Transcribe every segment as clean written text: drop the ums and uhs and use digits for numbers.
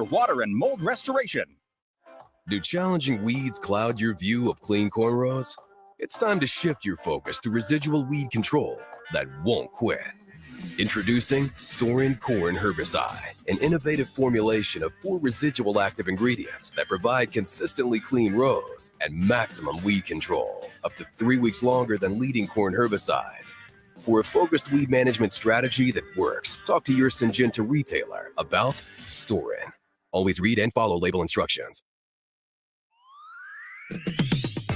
water and mold restoration. Do challenging weeds cloud your view of clean cornrows? It's time to shift your focus to residual weed control that won't quit. Introducing Store-In Corn Herbicide, an innovative formulation of 4 residual active ingredients that provide consistently clean rows and maximum weed control, up to 3 weeks longer than leading corn herbicides. For a focused weed management strategy that works, talk to your Syngenta retailer about Store-In. Always read and follow label instructions.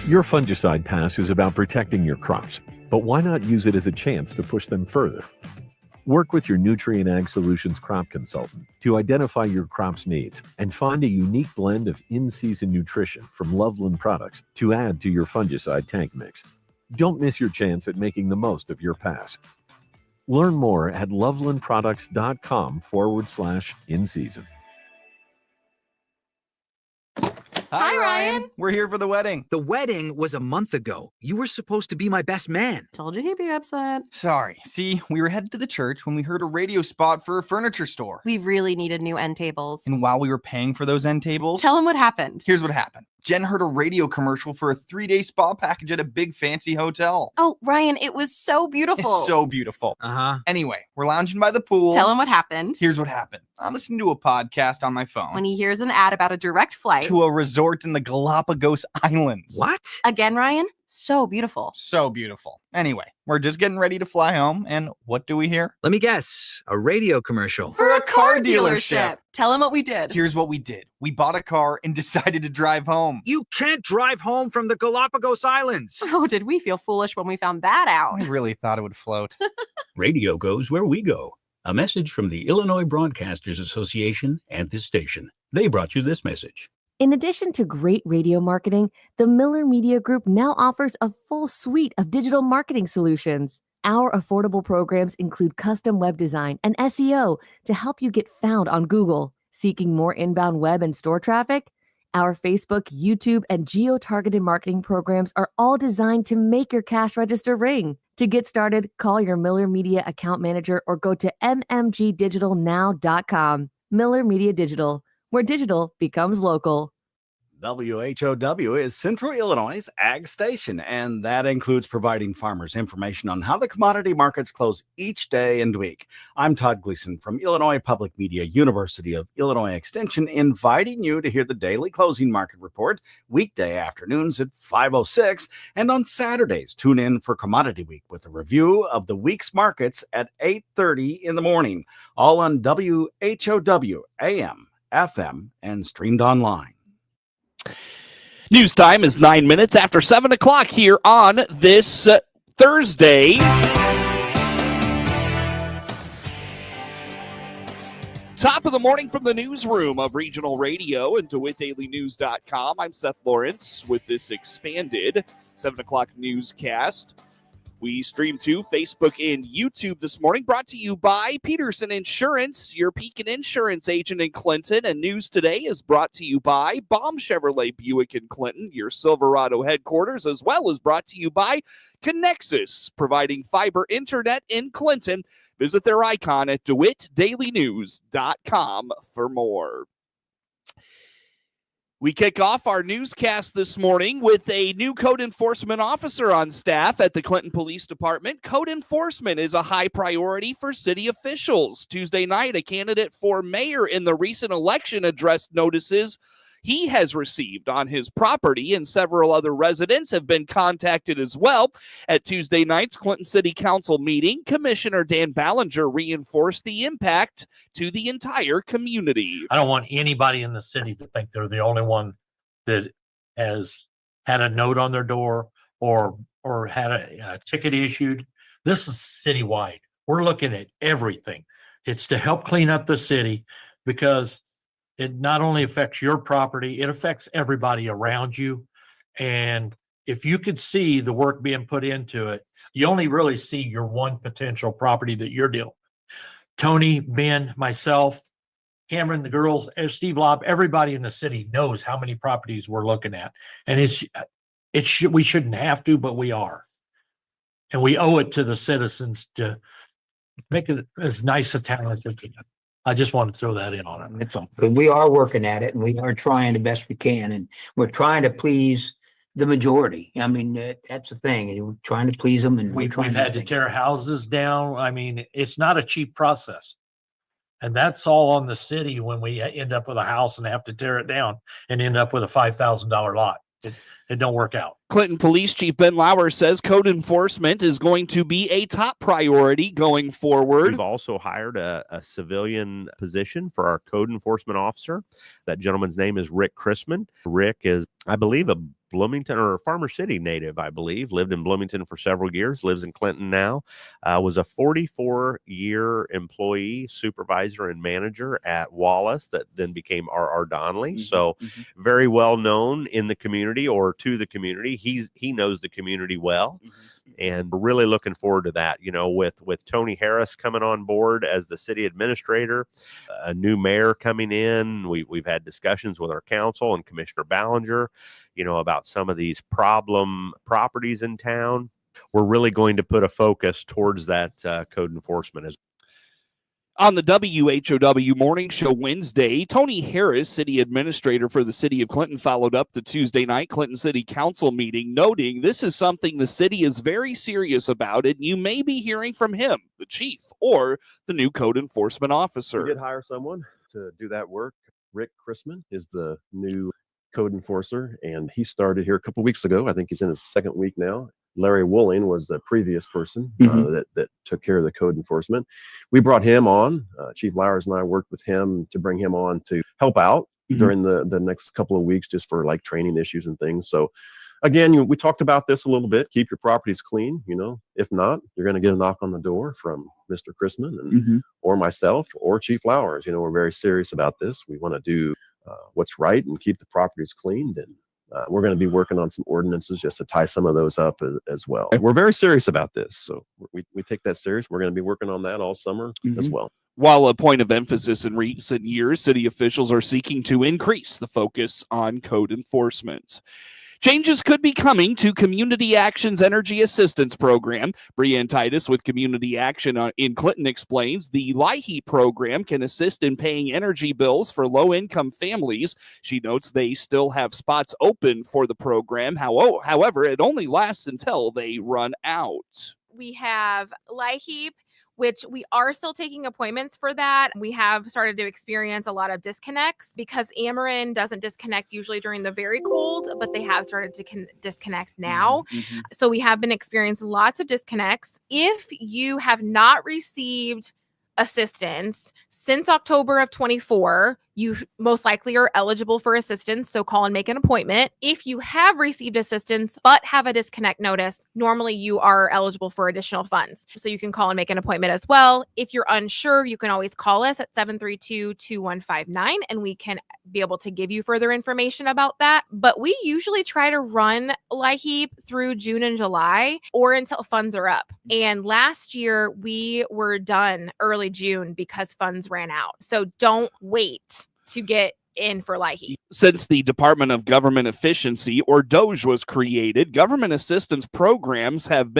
Your fungicide pass is about protecting your crops, but why not use it as a chance to push them further? Work with your Nutrient Ag Solutions crop consultant to identify your crop's needs and find a unique blend of in-season nutrition from Loveland products to add to your fungicide tank mix. Don't miss your chance at making the most of your pass. Learn more at lovelandproducts.com/in-season. Hi, Ryan. We're here for the wedding. The wedding was a month ago. You were supposed to be my best man. Told you he'd be upset. Sorry. See, we were headed to the church when we heard a radio spot for a furniture store. We really needed new end tables. And while we were paying for those end tables... Tell him what happened. Here's what happened. Jen heard a radio commercial for a 3-day spa package at a big fancy hotel. Oh, Ryan, it was so beautiful. It's so beautiful. Anyway, we're lounging by the pool. Tell him what happened. Here's what happened. I'm listening to a podcast on my phone. When he hears an ad about a direct flight to a resort in the Galapagos Islands. What? Again, Ryan? So beautiful. So beautiful. Anyway, we're just getting ready to fly home, and what do we hear? Let me guess. A radio commercial. For a car dealership. Tell him what we did. Here's what we did. We bought a car and decided to drive home. You can't drive home from the Galapagos Islands. Oh, did we feel foolish when we found that out? I really thought it would float. Radio goes where we go. A message from the Illinois Broadcasters Association and this station. They brought you this message. In addition to great radio marketing, the Miller Media Group now offers a full suite of digital marketing solutions. Our affordable programs include custom web design and SEO to help you get found on Google. Seeking more inbound web and store traffic? Our Facebook, YouTube, and geo-targeted marketing programs are all designed to make your cash register ring. To get started, call your Miller Media account manager or go to mmgdigitalnow.com. Miller Media Digital, where digital becomes local. WHOW is Central Illinois' ag station, and that includes providing farmers information on how the commodity markets close each day and week. I'm Todd Gleason from Illinois Public Media, University of Illinois Extension, inviting you to hear the daily closing market report weekday afternoons at 5:06, and on Saturdays, tune in for Commodity Week with a review of the week's markets at 8:30 in the morning, all on WHOW AM, FM, and streamed online. News time is 9 minutes after 7 o'clock here on this Thursday. Top of the morning from the newsroom of Regional Radio and DeWittDailyNews.com. I'm Seth Lawrence with this expanded 7 o'clock newscast. We stream to Facebook and YouTube this morning, brought to you by Peterson Insurance, your Pekin Insurance agent in Clinton. And news today is brought to you by Baum Chevrolet Buick in Clinton, your Silverado headquarters, as well as brought to you by Connexus, providing fiber internet in Clinton. Visit their icon at DeWittDailyNews.com for more. We kick off our newscast this morning with a new code enforcement officer on staff at the Clinton Police Department. Code enforcement is a high priority for city officials. Tuesday night, a candidate for mayor in the recent election addressed notices he has received on his property, and several other residents have been contacted as well. At Tuesday night's Clinton City Council meeting, Commissioner Dan Ballinger reinforced the impact to the entire community. I don't want anybody in the city to think they're the only one that has had a note on their door or had a ticket issued. This is citywide. We're looking at everything. It's to help clean up the city, because it not only affects your property, it affects everybody around you. And if you could see the work being put into it, you only really see your one potential property that you're dealing with. Tony, Ben, myself, Cameron, the girls, Steve Lobb, everybody in the city knows how many properties we're looking at. And we shouldn't have to, but we are. And we owe it to the citizens to make it as nice a town as we can. I just want to throw that in on it. That's all. But we are working at it and we are trying the best we can. And we're trying to please the majority. I mean, that's the thing. We're trying to please them. And We've had to tear houses down. I mean, it's not a cheap process. And that's all on the city when we end up with a house and have to tear it down and end up with a $5,000 lot. It don't work out. Clinton Police Chief Ben Lauer says code enforcement is going to be a top priority going forward. We've also hired a civilian position for our code enforcement officer. That gentleman's name is Rick Chrisman. Rick is, I believe, a Bloomington or Farmer City native, I believe, lived in Bloomington for several years, lives in Clinton now, was a 44-year employee, supervisor, and manager at Wallace that then became R.R. Donnelly. So very well known in the community or to the community. He knows the community well. And we're really looking forward to that, you know, with Tony Harris coming on board as the city administrator, a new mayor coming in. We've had discussions with our council and Commissioner Ballinger, you know, about some of these problem properties in town. We're really going to put a focus towards that code enforcement as On the WHOW Morning Show Wednesday, Tony Harris, city administrator for the city of Clinton, followed up the Tuesday night Clinton City Council meeting, noting this is something the city is very serious about, and you may be hearing from him, the chief, or the new code enforcement officer. We did hire someone to do that work. Rick Chrisman is the new code enforcer, and he started here a couple weeks ago. I think he's in his second week now. Larry Wooling was the previous person that took care of the code enforcement. We brought him on. Chief Lowers and I worked with him to bring him on to help out during the next couple of weeks, just for like training issues and things. So again, we talked about this a little bit. Keep your properties clean. You know, if not, you're going to get a knock on the door from Mr. Chrisman and or myself or Chief Lowers. You know, we're very serious about this. We want to do what's right and keep the properties cleaned, and we're going to be working on some ordinances just to tie some of those up as well. We're very serious about this, so we take that serious. We're going to be working on that all summer as well. While a point of emphasis in recent years, city officials are seeking to increase the focus on code enforcement. Changes could be coming to Community Action's Energy Assistance Program. Brianne Titus with Community Action in Clinton explains the LIHEAP program can assist in paying energy bills for low-income families. She notes they still have spots open for the program. However, it only lasts until they run out. We have LIHEAP, which we are still taking appointments for that. We have started to experience a lot of disconnects because Ameren doesn't disconnect usually during the very cold, but they have started to disconnect now. So we have been experiencing lots of disconnects. If you have not received assistance since October of 24, you most likely are eligible for assistance. So call and make an appointment. If you have received assistance but have a disconnect notice, normally you are eligible for additional funds. So you can call and make an appointment as well. If you're unsure, you can always call us at 732-2159 and we can be able to give you further information about that. But we usually try to run LIHEAP through June and July or until funds are up. And last year we were done early June because funds ran out. So don't wait to get in for LIHEAP. Since the Department of Government Efficiency, or DOGE, was created, government assistance programs have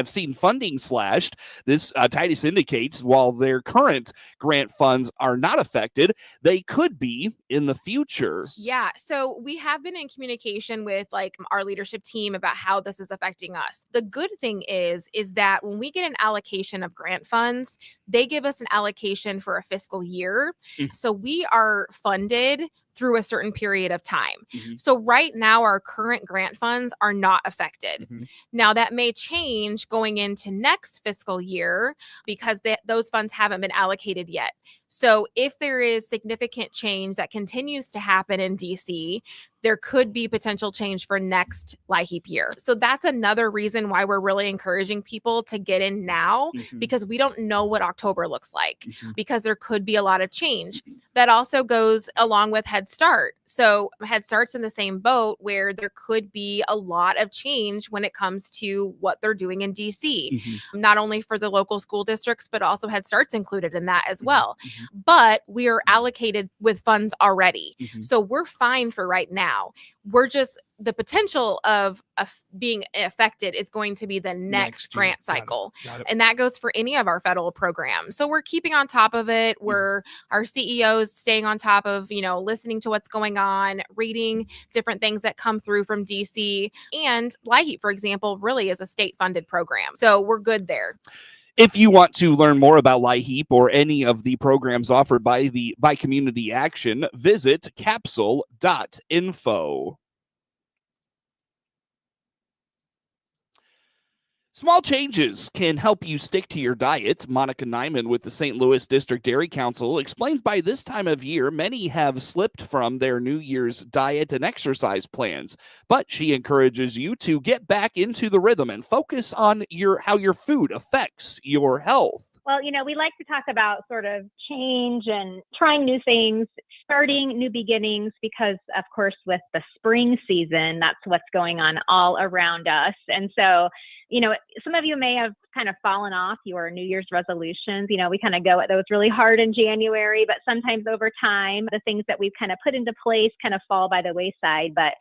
seen funding slashed. This Titus indicates while their current grant funds are not affected, they could be in the future. Yeah, so we have been in communication with like our leadership team about how this is affecting us. The good thing is that when we get an allocation of grant funds, they give us an allocation for a fiscal year. So we are funded through a certain period of time. So right now, our current grant funds are not affected. Now, that may change going into next fiscal year because those funds haven't been allocated yet. So if there is significant change that continues to happen in DC, there could be potential change for next LIHEAP year. So that's another reason why we're really encouraging people to get in now because we don't know what October looks like because there could be a lot of change. That also goes along with Head Start. So Head Start's in the same boat where there could be a lot of change when it comes to what they're doing in DC, not only for the local school districts, but also Head Start's included in that as well. but we are allocated with funds already. So we're fine for right now. We're just, the potential of being affected is going to be the next grant cycle. Got it. And that goes for any of our federal programs. So we're keeping on top of it. Our CEOs staying on top of, listening to what's going on, reading different things that come through from DC. And LIHEAP, for example, really is a state funded program. So we're good there. If you want to learn more about LIHEAP or any of the programs offered by Community Action, visit capsule.info. Small changes can help you stick to your diet. Monica Nyman with the St. Louis District Dairy Council explains by this time of year, many have slipped from their New Year's diet and exercise plans, but she encourages you to get back into the rhythm and focus on how your food affects your health. Well, we like to talk about sort of change and trying new things, starting new beginnings, because of course, with the spring season, that's what's going on all around us. And so, some of you may have kind of fallen off your New Year's resolutions. We kind of go at those really hard in January, but sometimes over time, the things that we've kind of put into place kind of fall by the wayside. But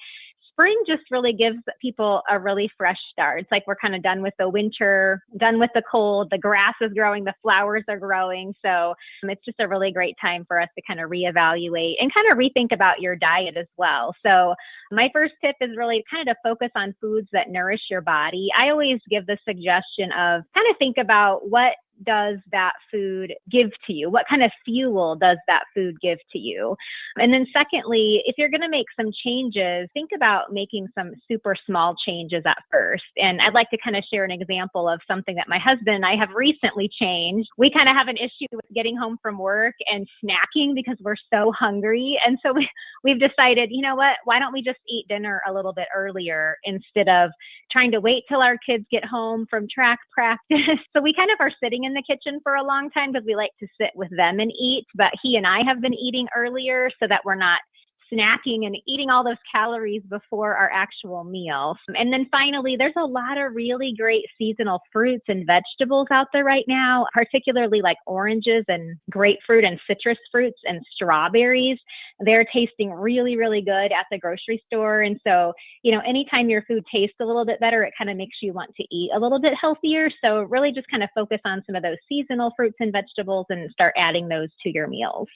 spring just really gives people a really fresh start. It's like we're kind of done with the winter, done with the cold, the grass is growing, the flowers are growing. So it's just a really great time for us to kind of reevaluate and kind of rethink about your diet as well. So my first tip is really kind of to focus on foods that nourish your body. I always give the suggestion of kind of think about what does that food give to you? What kind of fuel does that food give to you? And then secondly, if you're going to make some changes, think about making some super small changes at first. And I'd like to kind of share an example of something that my husband and I have recently changed. We kind of have an issue with getting home from work and snacking because we're so hungry. And so we've decided, you know what, why don't we just eat dinner a little bit earlier instead of trying to wait till our kids get home from track practice. So we kind of are sitting in the kitchen for a long time because we like to sit with them and eat, but he and I have been eating earlier so that we're not snacking and eating all those calories before our actual meal. And then finally, there's a lot of really great seasonal fruits and vegetables out there right now, particularly like oranges and grapefruit and citrus fruits and strawberries. They're tasting really, really good at the grocery store. And so, anytime your food tastes a little bit better, it kind of makes you want to eat a little bit healthier. So really just kind of focus on some of those seasonal fruits and vegetables and start adding those to your meals.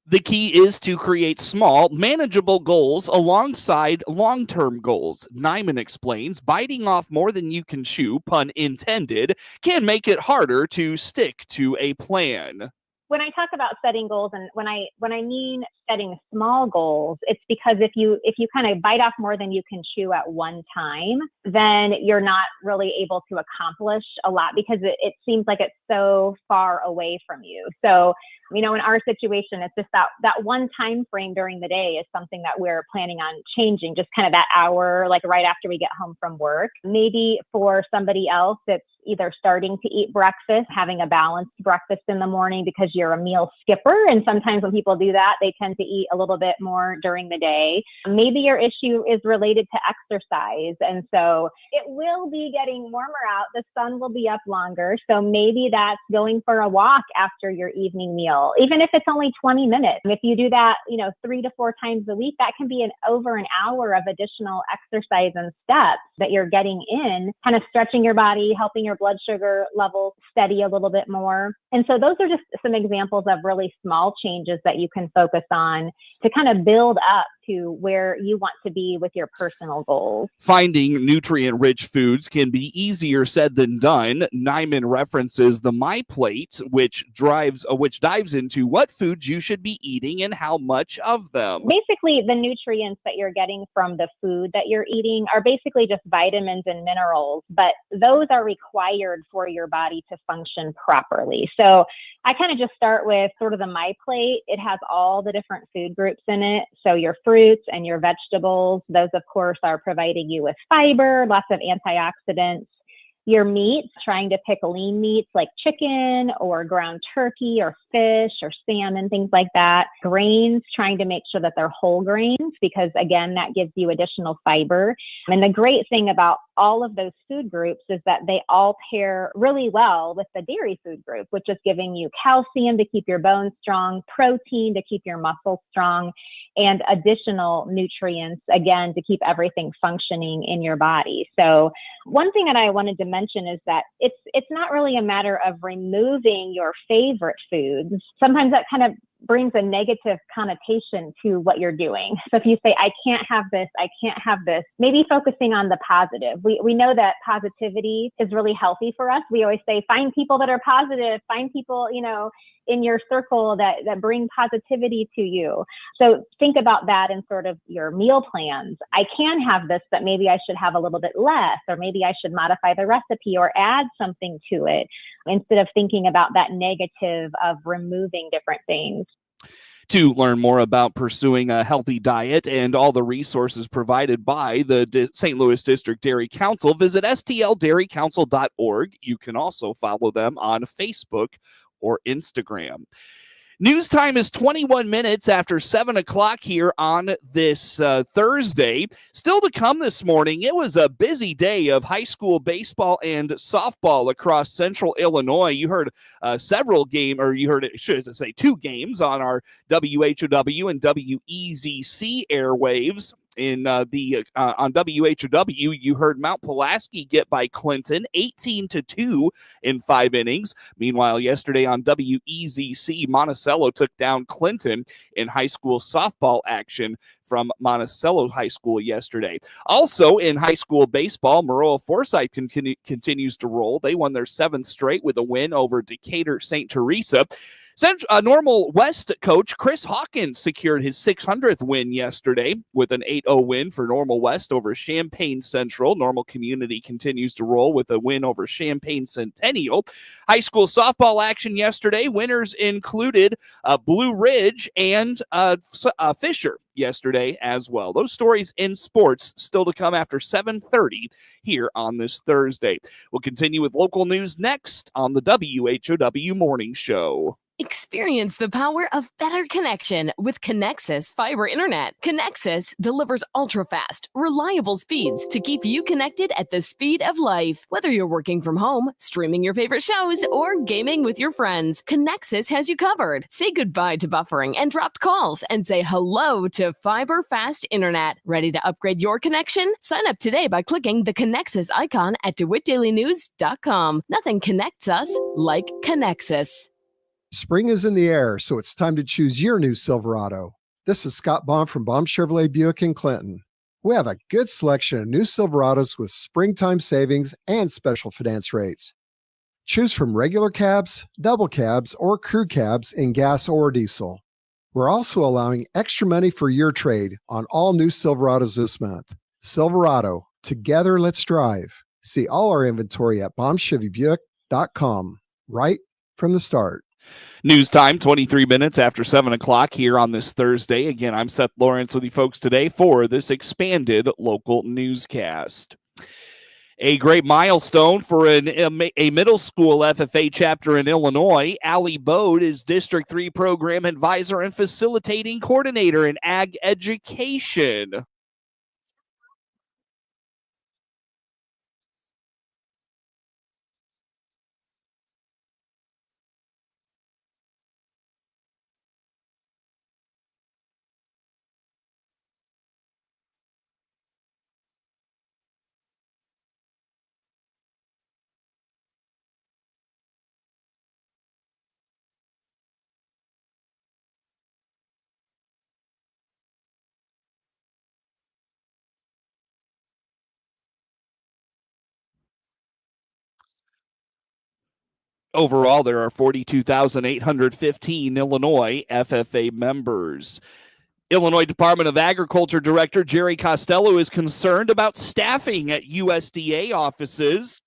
The key is to create small, manageable goals alongside long-term goals. Nyman explains, biting off more than you can chew, pun intended, can make it harder to stick to a plan. When I talk about setting goals, and when I mean setting small goals, it's because if you kind of bite off more than you can chew at one time, then you're not really able to accomplish a lot because it seems like it's so far away from you. So, in our situation, it's just that one time frame during the day is something that we're planning on changing, just kind of that hour, like right after we get home from work. Maybe for somebody else, it's either starting to eat breakfast, having a balanced breakfast in the morning because you're a meal skipper. And sometimes when people do that, they tend to eat a little bit more during the day. Maybe your issue is related to exercise. And so it will be getting warmer out. The sun will be up longer. So maybe that's going for a walk after your evening meal, even if it's only 20 minutes. If you do that, 3 to 4 times a week, that can be over an hour of additional exercise and steps that you're getting in, kind of stretching your body, helping your blood sugar levels steady a little bit more. And so those are just some examples of really small changes that you can focus on to kind of build up to where you want to be with your personal goals. Finding nutrient-rich foods can be easier said than done. Nyman references the My Plate, which dives into what foods you should be eating and how much of them. Basically, the nutrients that you're getting from the food that you're eating are basically just vitamins and minerals, but those are required for your body to function properly. So I kind of just start with sort of the My Plate. It has all the different food groups in it. So your fruits and your vegetables, those of course are providing you with fiber, lots of antioxidants. Your meats, trying to pick lean meats like chicken or ground turkey or fish or salmon, things like that. Grains, trying to make sure that they're whole grains because, again, that gives you additional fiber. And the great thing about all of those food groups is that they all pair really well with the dairy food group, which is giving you calcium to keep your bones strong, protein to keep your muscles strong, and additional nutrients, again, to keep everything functioning in your body. So one thing that I wanted to mention is that it's not really a matter of removing your favorite foods. Sometimes that kind of brings a negative connotation to what you're doing. So if you say, I can't have this, I can't have this, maybe focusing on the positive. We know that positivity is really healthy for us. We always say, find people that are positive, find people, in your circle that bring positivity to you. So think about that in sort of your meal plans. I can have this, but maybe I should have a little bit less, or maybe I should modify the recipe or add something to it instead of thinking about that negative of removing different things. To learn more about pursuing a healthy diet and all the resources provided by the St. Louis District Dairy Council, visit stldairycouncil.org. You can also follow them on Facebook or Instagram. News time is 21 minutes after 7 o'clock here on this Thursday. Still to come this morning, it was a busy day of high school baseball and softball across central Illinois. You heard two games on our WHOW and WEZC airwaves. On WHOW, you heard Mount Pulaski get by Clinton 18-2 in 5 innings. Meanwhile, yesterday on WEZC, Monticello took down Clinton in high school softball action from Monticello High School yesterday. Also in high school baseball, Maroa-Forsyth continues to roll. They won their 7th straight with a win over Decatur St. Teresa. Normal West coach Chris Hawkins secured his 600th win yesterday with an 8-0 win for Normal West over Champaign Central. Normal Community continues to roll with a win over Champaign Centennial. High school softball action yesterday. Winners included Blue Ridge and Fisher yesterday as well. Those stories in sports still to come after 7:30 here on this Thursday. We'll continue with local news next on the WHOW Morning Show. Experience the power of better connection with Connexus Fiber Internet. Connexus delivers ultra-fast, reliable speeds to keep you connected at the speed of life. Whether you're working from home, streaming your favorite shows, or gaming with your friends, Connexus has you covered. Say goodbye to buffering and dropped calls and say hello to Fiber Fast Internet. Ready to upgrade your connection? Sign up today by clicking the Connexus icon at DeWittDailyNews.com. Nothing connects us like Connexus. Spring is in the air, so it's time to choose your new Silverado. This is Scott Baum from Baum Chevrolet Buick in Clinton. We have a good selection of new Silverados with springtime savings and special finance rates. Choose from regular cabs, double cabs, or crew cabs in gas or diesel. We're also allowing extra money for your trade on all new Silverados this month. Silverado, together let's drive. See all our inventory at BaumChevyBuick.com right from the start. News time, 23 minutes after 7 o'clock here on this Thursday. Again, I'm Seth Lawrence with you folks today for this expanded local newscast. A great milestone for a middle school FFA chapter in Illinois. Allie Bode is District 3 Program Advisor and Facilitating Coordinator in Ag Education. Overall, there are 42,815 Illinois FFA members. Illinois Department of Agriculture Director Jerry Costello is concerned about staffing at USDA offices.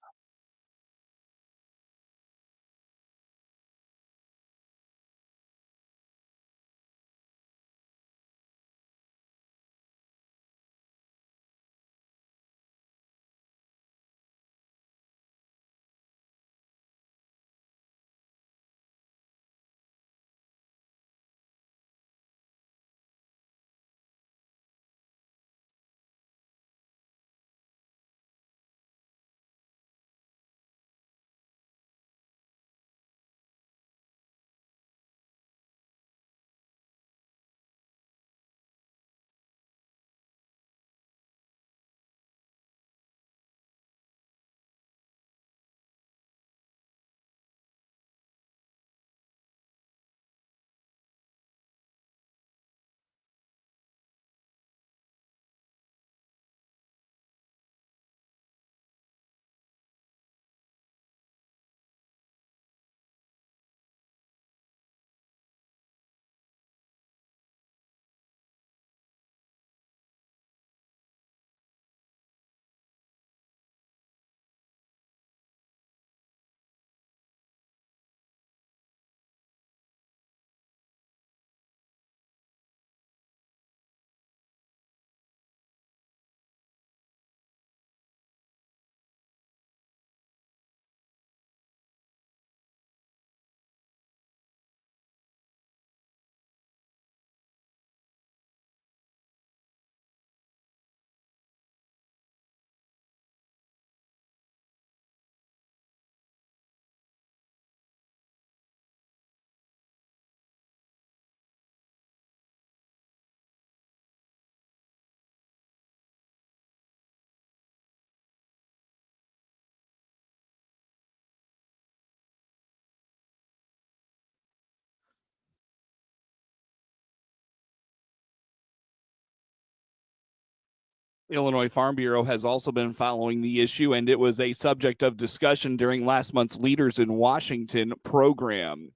Illinois Farm Bureau has also been following the issue, and it was a subject of discussion during last month's Leaders in Washington program.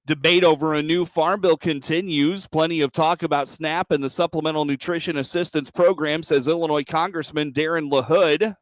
Debate over a new farm bill continues. Plenty of talk about SNAP and the Supplemental Nutrition Assistance Program, says Illinois Congressman Darren LaHood.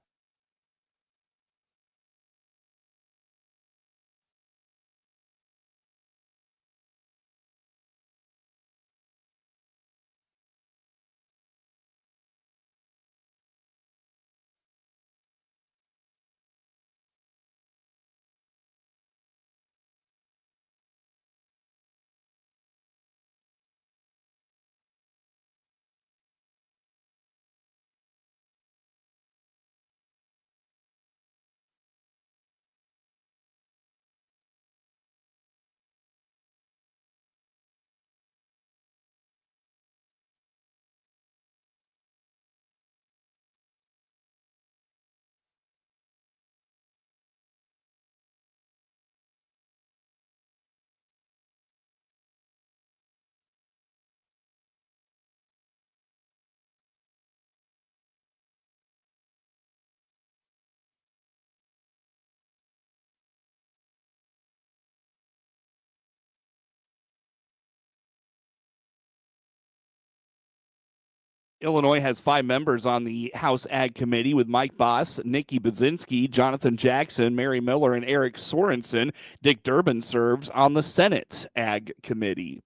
Illinois has 5 members on the House Ag Committee, with Mike Boss, Nikki Budzinski, Jonathan Jackson, Mary Miller, and Eric Sorensen. Dick Durbin serves on the Senate Ag Committee.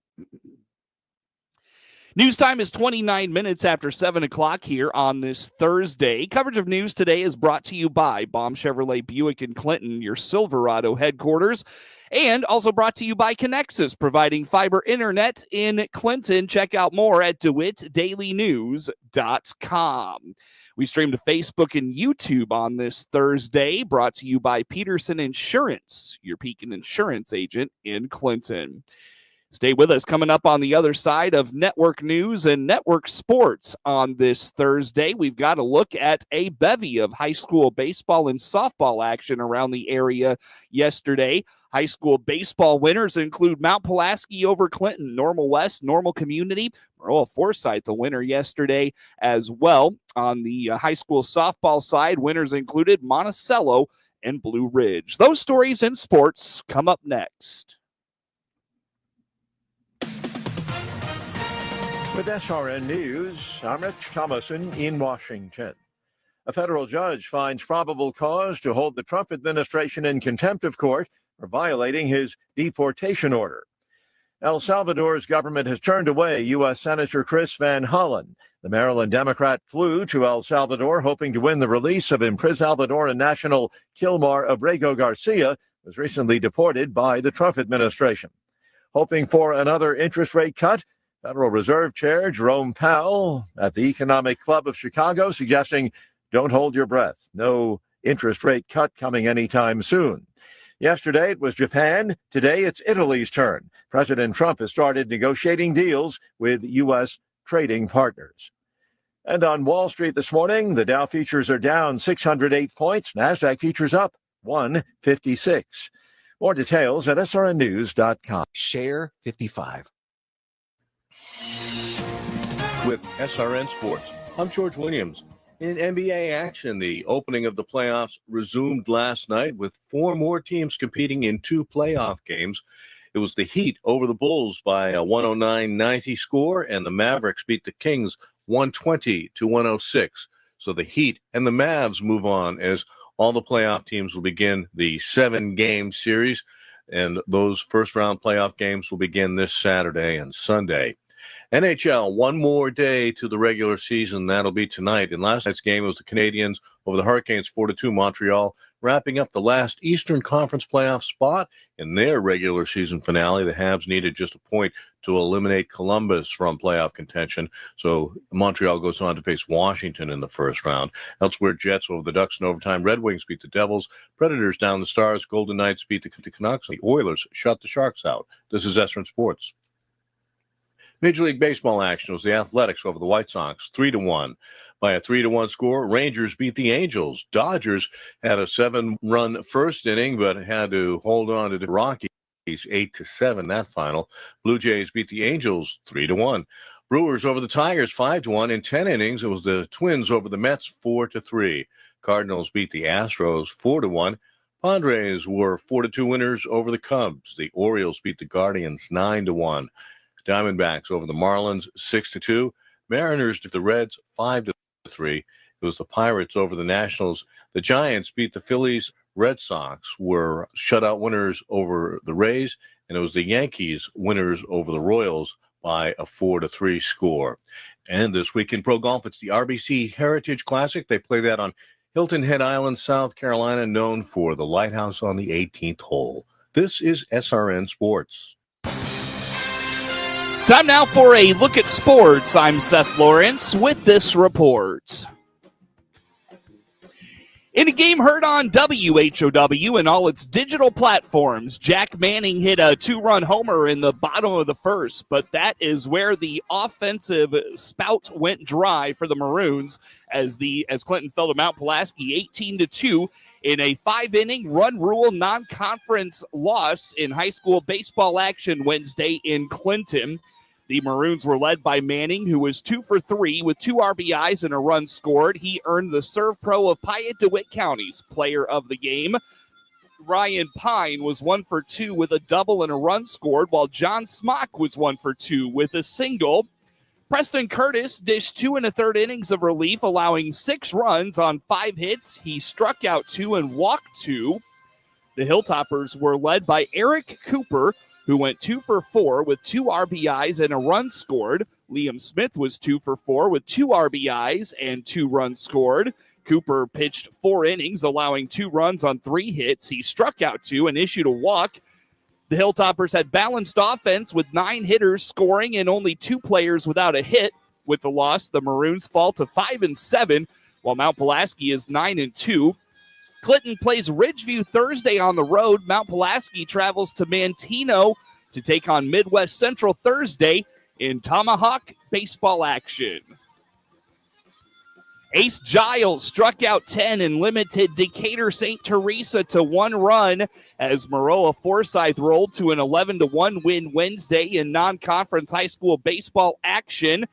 News time is 29 minutes after 7 o'clock here on this Thursday. Coverage of news today is brought to you by Baum Chevrolet Buick in Clinton, your Silverado headquarters, and also brought to you by Connexus, providing fiber internet in Clinton. Check out more at DeWittDailyNews.com. We stream to Facebook and YouTube on this Thursday, brought to you by Peterson Insurance, your Pekin insurance agent in Clinton. Stay with us. Coming up on the other side of network news and network sports on this Thursday, we've got a look at a bevy of high school baseball and softball action around the area yesterday. High school baseball winners include Mount Pulaski over Clinton, Normal West, Normal Community, Maroa-Forsyth, the winner yesterday as well. On the high school softball side, winners included Monticello and Blue Ridge. Those stories and sports come up next. With SRN News, I'm Rich Thomason in Washington. A federal judge finds probable cause to hold the Trump administration in contempt of court for violating his deportation order. El Salvador's government has turned away U.S. Senator Chris Van Hollen. The Maryland Democrat flew to El Salvador hoping to win the release of imprisoned Salvadoran national Kilmar Abrego Garcia, was recently deported by the Trump administration. Hoping for another interest rate cut, Federal Reserve Chair Jerome Powell at the Economic Club of Chicago suggesting don't hold your breath. No interest rate cut coming anytime soon. Yesterday it was Japan. Today it's Italy's turn. President Trump has started negotiating deals with U.S. trading partners. And on Wall Street this morning, the Dow futures are down 608 points. NASDAQ futures up 156. More details at srnnews.com. Share 55. With SRN Sports, I'm George Williams. In NBA action, the opening of the playoffs resumed last night with 4 more teams competing in 2 playoff games. It was the Heat over the Bulls by a 109-90 score, and the Mavericks beat the Kings 120-106. So the Heat and the Mavs move on as all the playoff teams will begin the 7-game series, and those first-round playoff games will begin this Saturday and Sunday. NHL, one more day to the regular season. That'll be tonight. In last night's game, it was the Canadiens over the Hurricanes 4-2 Montreal, wrapping up the last Eastern Conference playoff spot in their regular season finale. The Habs needed just a point to eliminate Columbus from playoff contention. So Montreal goes on to face Washington in the first round. Elsewhere, Jets over the Ducks in overtime. Red Wings beat the Devils. Predators down the Stars. Golden Knights beat the Canucks. The Oilers shut the Sharks out. This is SRN Sports. Major League Baseball action was the Athletics over the White Sox, 3-1. By a 3-1 score, Rangers beat the Angels. Dodgers had a 7-run first inning, but had to hold on to the Rockies, 8-7 that final. Blue Jays beat the Angels, 3-1. Brewers over the Tigers 5-1 in 10 innings. It was the Twins over the Mets 4-3. Cardinals beat the Astros 4-1. Padres were 4-2 winners over the Cubs. The Orioles beat the Guardians 9-1. Diamondbacks over the Marlins 6-2. Mariners beat the Reds 5-3. It was the Pirates over the Nationals. The Giants beat the Phillies. Red Sox were shutout winners over the Rays, and it was the Yankees winners over the Royals by a 4-3 score. And this week in pro golf, it's the RBC Heritage Classic. They play that on Hilton Head Island, South Carolina, known for the lighthouse on the 18th hole. This is SRN Sports. Time now for a look at sports. I'm Seth Lawrence with this report. In a game heard on WHOW and all its digital platforms, Jack Manning hit a 2-run homer in the bottom of the first, but that is where the offensive spout went dry for the Maroons as Clinton fell to Mount Pulaski 18-2 in a 5-inning run rule non-conference loss in high school baseball action Wednesday in Clinton. The Maroons were led by Manning, who was 2 for 3 with 2 RBIs and a run scored. He earned the Serve Pro of Piatt-DeWitt County's player of the game. Ryan Pine was 1 for 2 with a double and a run scored, while John Smock was 1 for 2 with a single. Preston Curtis dished 2 1/3 innings of relief, allowing 6 runs on 5 hits. He struck out 2 and walked 2. The Hilltoppers were led by Eric Cooper, who went 2 for 4 with 2 RBIs and a run scored. Liam Smith was 2 for 4 with 2 RBIs and 2 runs scored. Cooper pitched 4 innings, allowing 2 runs on 3 hits. He struck out 2 and issued a walk. The Hilltoppers had balanced offense with 9 hitters scoring and only 2 players without a hit. With the loss, the Maroons fall to 5-7, while Mount Pulaski is 9-2. Clinton plays Ridgeview Thursday on the road. Mount Pulaski travels to Manteno to take on Midwest Central Thursday in Tomahawk baseball action. Ace Giles struck out 10 and limited Decatur St. Teresa to 1 run as Maroa-Forsyth rolled to an 11-1 win Wednesday in non-conference high school baseball action.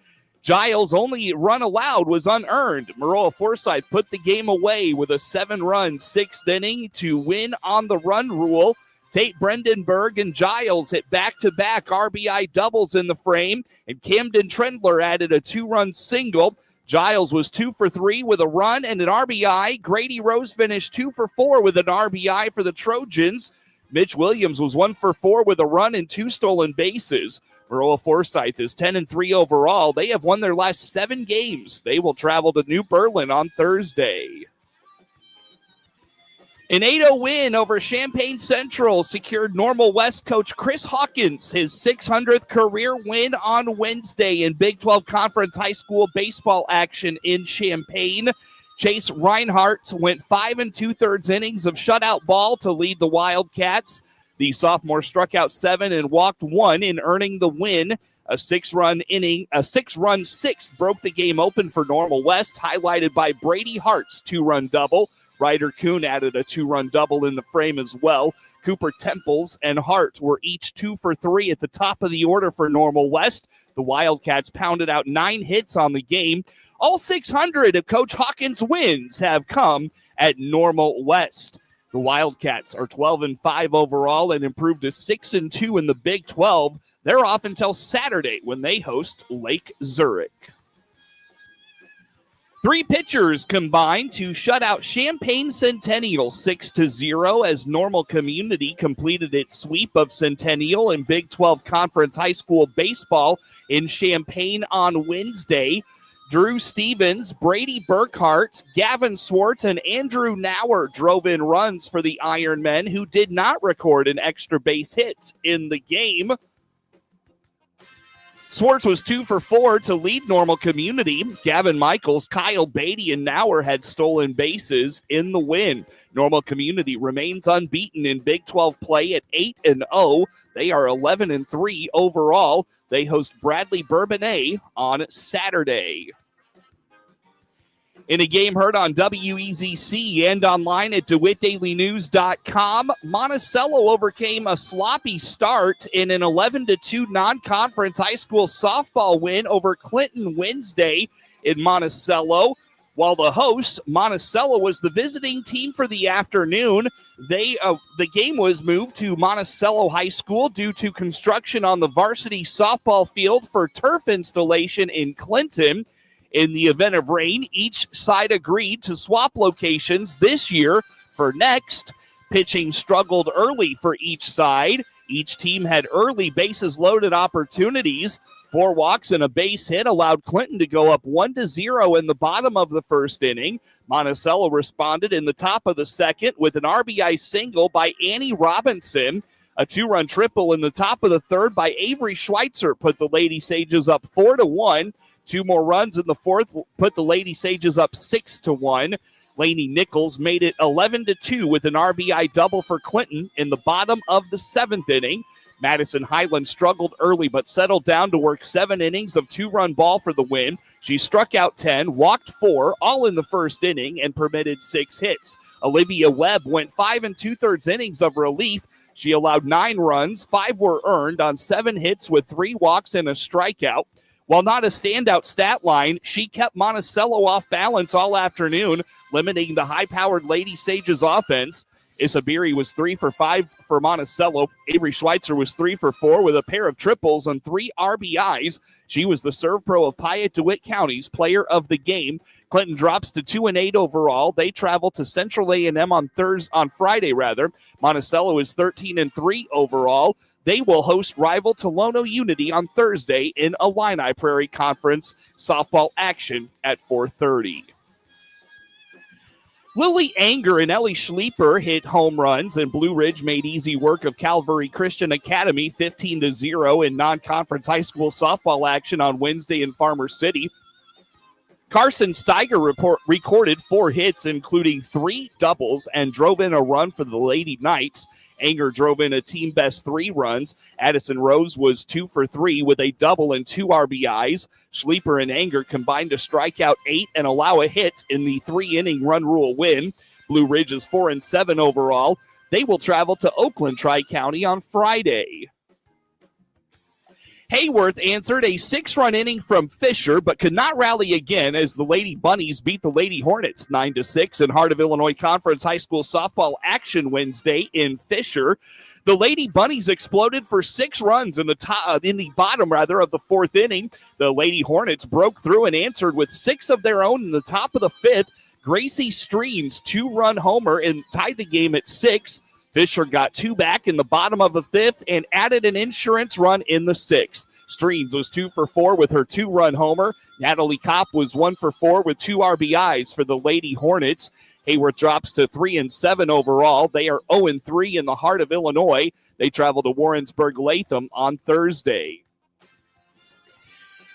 Giles' only run allowed was unearned. Maroa-Forsyth put the game away with a 7-run 6th inning to win on the run rule. Tate Brendenberg and Giles hit back-to-back RBI doubles in the frame, and Camden Trendler added a 2-run single. Giles was 2 for 3 with a run and an RBI. Grady Rose finished 2 for 4 with an RBI for the Trojans. Mitch Williams was 1 for 4 with a run and 2 stolen bases. Maroa-Forsyth is 10-3 overall. They have won their last 7 games. They will travel to New Berlin on Thursday. An 8-0 win over Champaign Central secured Normal West coach Chris Hawkins his 600th career win on Wednesday in Big 12 Conference high school baseball action in Champaign. Chase Reinhardt went 5 2/3 innings of shutout ball to lead the Wildcats. The sophomore struck out 7 and walked 1 in earning the win. A 6-run 6th broke the game open for Normal West, highlighted by Brady Hart's 2-run double. Ryder Kuhn added a 2-run double in the frame as well. Cooper Temples and Hart were each 2 for 3 at the top of the order for Normal West. The Wildcats pounded out 9 hits on the game. All 600 of Coach Hawkins' wins have come at Normal West. The Wildcats are 12-5 overall and improved to 6-2 in the Big 12. They're off until Saturday when they host Lake Zurich. 3 pitchers combined to shut out Champaign Centennial 6-0 as Normal Community completed its sweep of Centennial in Big 12 Conference high school baseball in Champaign on Wednesday. Drew Stevens, Brady Burkhart, Gavin Swartz, and Andrew Nauer drove in runs for the Ironmen, who did not record an extra base hit in the game. Swartz was 2 for 4 to lead Normal Community. Gavin Michaels, Kyle Beatty, and Nauer had stolen bases in the win. Normal Community remains unbeaten in Big 12 play at 8-0. They are 11-3 overall. They host Bradley Bourbonnais on Saturday. In a game heard on WEZC and online at DeWittDailyNews.com, Monticello overcame a sloppy start in an 11-2 non-conference high school softball win over Clinton Wednesday in Monticello. While the hosts, Monticello, was the visiting team for the afternoon, the game was moved to Monticello High School due to construction on the varsity softball field for turf installation in Clinton. In the event of rain, each side agreed to swap locations this year for next. Pitching struggled early for each side. Each team had early bases loaded opportunities. 4 walks and a base hit allowed Clinton to go up 1-0 in the bottom of the first inning. Monticello responded in the top of the second with an RBI single by Annie Robinson. A 2-run triple in the top of the third by Avery Schweitzer put the Lady Sages up 4-1. 2 more runs in the fourth put the Lady Sages up 6-1. Laney Nichols made it 11-2 with an RBI double for Clinton in the bottom of the 7th inning. Madison Highland struggled early but settled down to work 7 innings of 2-run ball for the win. She struck out 10, walked 4, all in the first inning, and permitted 6 hits. Olivia Webb went 5 2/3 innings of relief. She allowed 9 runs, 5 were earned on 7 hits with 3 walks and a strikeout. While not a standout stat line, she kept Monticello off balance all afternoon, limiting the high-powered Lady Sages offense. Isabiri was 3 for 5 for Monticello. Avery Schweitzer was 3 for 4 with a pair of triples and 3 RBIs. She was the serve pro of Piatt-DeWitt County's player of the game. Clinton drops to 2-8 overall. They travel to Central A&M on Friday. Monticello is 13-3 overall. They will host rival Tolono Unity on Thursday in Illini Prairie Conference softball action at 4:30. Lily Anger and Ellie Schleeper hit home runs, and Blue Ridge made easy work of Calvary Christian Academy 15-0 in non-conference high school softball action on Wednesday in Farmer City. Carson Steiger recorded 4 hits, including 3 doubles, and drove in a run for the Lady Knights. Anger drove in a team-best 3 runs. Addison Rose was 2 for 3 with a double and 2 RBIs. Schleeper and Anger combined to strike out 8 and allow a hit in the 3-inning run rule win. Blue Ridge is 4-7 overall. They will travel to Oakland Tri-County on Friday. Hayworth answered a 6-run inning from Fisher, but could not rally again as the Lady Bunnies beat the Lady Hornets 9-6 in Heart of Illinois Conference High School softball action Wednesday in Fisher. The Lady Bunnies exploded for 6 runs in the bottom of the 4th inning. The Lady Hornets broke through and answered with 6 of their own in the top of the 5th. Gracie Streams' 2-run homer and tied the game at 6. Fisher got 2 back in the bottom of the 5th and added an insurance run in the 6th. Streams was 2 for 4 with her 2-run homer. Natalie Kopp was 1 for 4 with 2 RBIs for the Lady Hornets. Hayworth drops to 3-7 overall. They are 0-3 in the Heart of Illinois. They travel to Warrensburg-Latham on Thursday.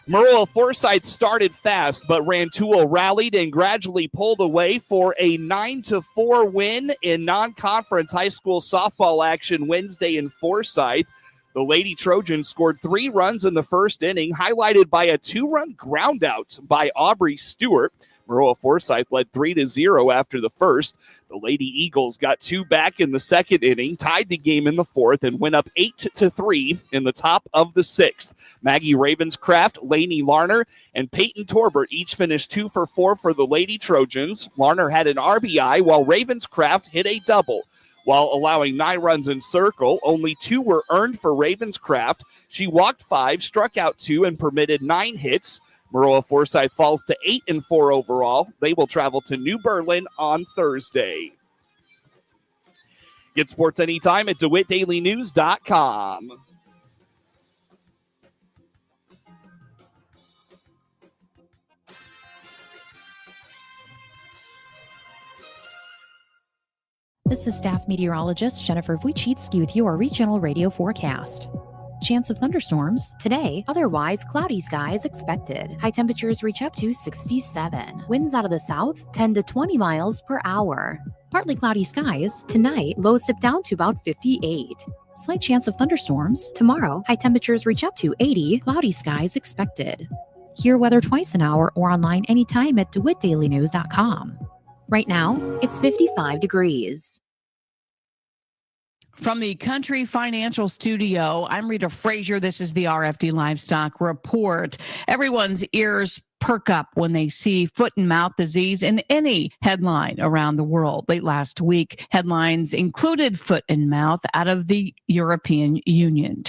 Maroa-Forsyth started fast, but Rantoul rallied and gradually pulled away for a 9-4 win in non-conference high school softball action Wednesday in Forsyth. The Lady Trojans scored 3 runs in the first inning, highlighted by a 2-run groundout by Aubrey Stewart. Maroa-Forsyth led 3-0 after the first. The Lady Eagles got 2 back in the second inning, tied the game in the 4th, and went up 8-3 in the top of the 6th. Maggie Ravenscraft, Lainey Larner, and Peyton Torbert each finished 2 for 4 for the Lady Trojans. Larner had an RBI, while Ravenscraft hit a double. While allowing 9 runs in circle, only 2 were earned for Ravenscraft. She walked 5, struck out 2, and permitted 9 hits. Maroa-Forsyth falls to 8-4 overall. They will travel to New Berlin on Thursday. Get sports anytime at DeWittDailyNews.com. This is staff meteorologist Jennifer Wojcicki with your regional radio forecast. Chance of thunderstorms today, otherwise cloudy skies expected. High temperatures reach up to 67. Winds out of the south 10 to 20 miles per hour. Partly cloudy skies tonight, lows dip down to about 58. Slight chance of thunderstorms tomorrow, high temperatures reach up to 80. Cloudy skies expected. Hear weather twice an hour or online anytime at DeWittDailyNews.com. Right now, it's 55 degrees. From the Country Financial Studio, I'm Rita Frazier. This is the RFD Livestock Report. Everyone's ears perk up when they see foot and mouth disease in any headline around the world. Late last week, headlines included foot and mouth out of the European Union.